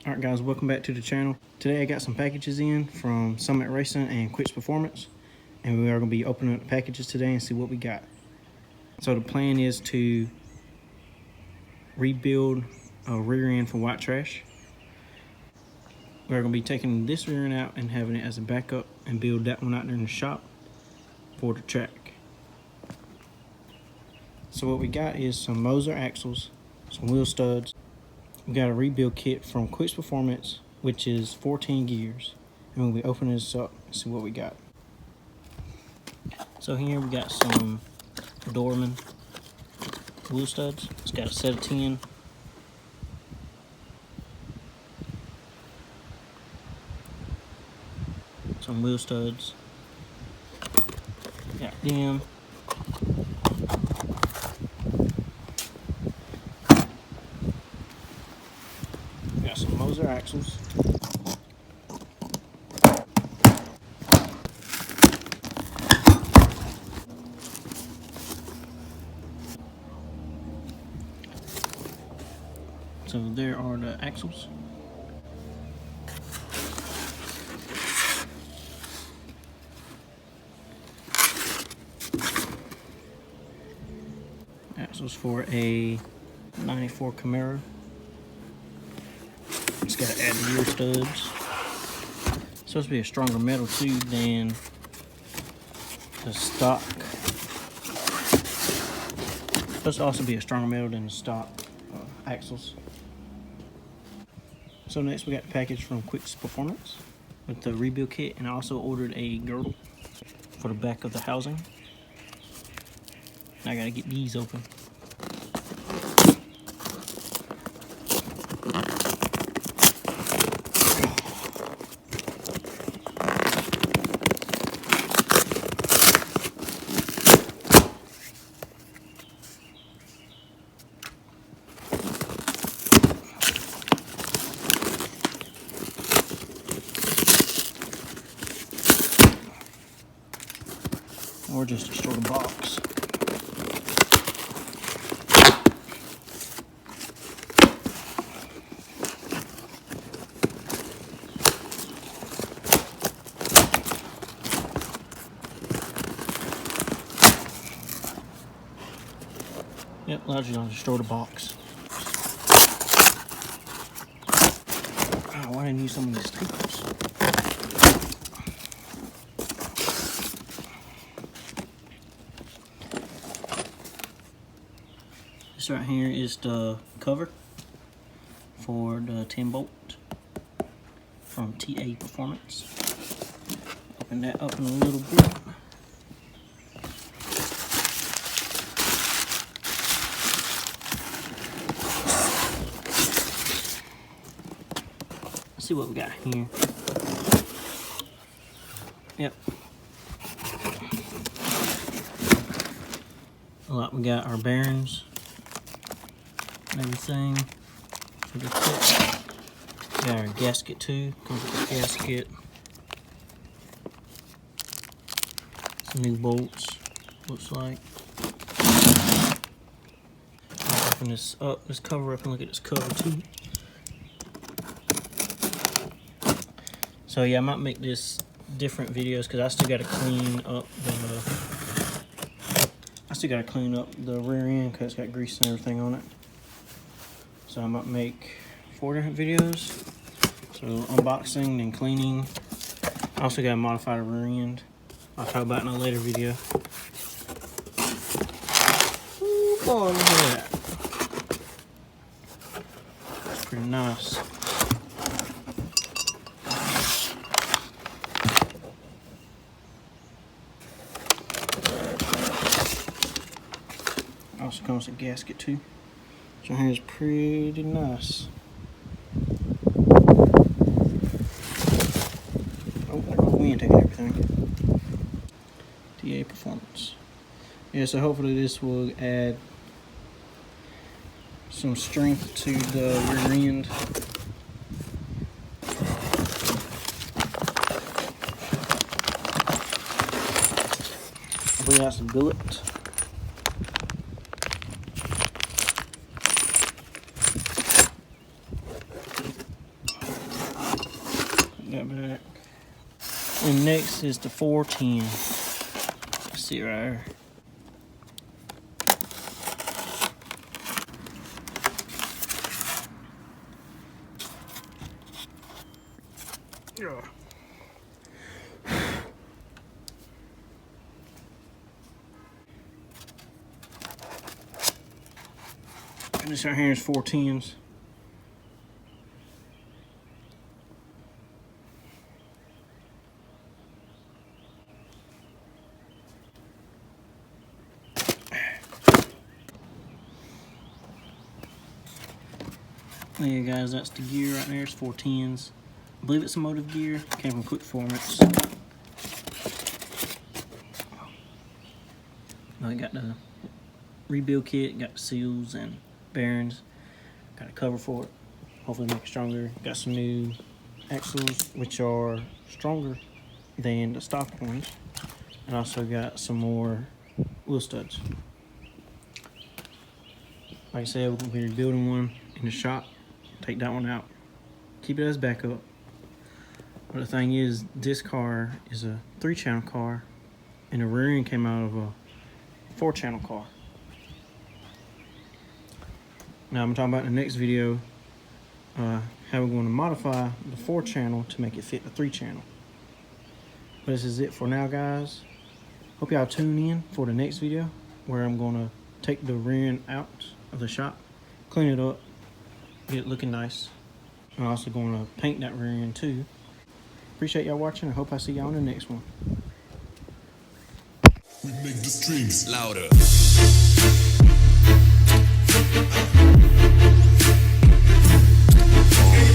Alright guys, welcome back to the channel. Today I got some packages in from Summit Racing and Quick's Performance, and we are going to be opening up the packages today and see what we got. So the plan is to rebuild a rear end for white trash. We're going to be taking this rear end out and having it as a backup and build that one out there in the shop for the track. So what we got is some Moser axles, some wheel studs. We got a rebuild kit from Quick's Performance, which is 14 gears. And we'll be opening this up and see what we got. So here we got some Dorman wheel studs. It's got a set of 10. Some wheel studs. Got them. Got some Moser axles. So there are the axles. Axles for a 94 Camaro. It's got to add the rear studs. It's supposed to be a stronger metal too than the stock. It's supposed to also be a stronger metal than the stock axles. So next we got the package from Quick's Performance with the rebuild kit, and I also ordered a girdle for the back of the housing. I gotta get these open. Or just destroy the box. Yep, allows you to destroy the box. Oh, why didn't I use some of these staples? This right here is the cover for the 10 bolt from TA Performance. Open that up in a little bit. Let's see what we got here. Yep. We got our bearings and everything for the kit. Got our gasket too. Comes with the gasket. Some new bolts, looks like. I'll open this up, this cover up, and look at this cover too. So yeah, I might make this different videos because I still got to clean up the rear end because it's got grease and everything on it. So I might make 4 different videos. So unboxing, then cleaning. I also got to modify the rear end. I'll talk about it in a later video. Ooh, boy, look at that. It's pretty nice. Also comes with a gasket too. So here's pretty nice. Oh, there goes the wind taking everything. TA Performance. Yeah, so hopefully this will add some strength to the rear end. I believe that's a billet. This is the 410. Let's see right here. And this right here is 410s. Yeah, guys, that's the gear right there. It's 410s. I believe it's a motive gear. Came from Quick Performance. I got the rebuild kit, got the seals and bearings. Got a cover for it. Hopefully make it stronger. Got some new axles, which are stronger than the stock ones. And also got some more wheel studs. Like I said, we're going to be rebuilding one in the shop. Take that one out. Keep it as backup. But the thing is, this car is a 3-channel car, and the rear end came out of a 4-channel car. Now I'm talking about in the next video how we're going to modify the 4-channel to make it fit the 3-channel. But this is it for now, guys. Hope y'all tune in for the next video where I'm going to take the rear end out of the shop, clean it up, get it looking nice. I'm also going to paint that rear end too. Appreciate y'all watching. I hope I see y'all in the next one. We make the streams louder. Hey,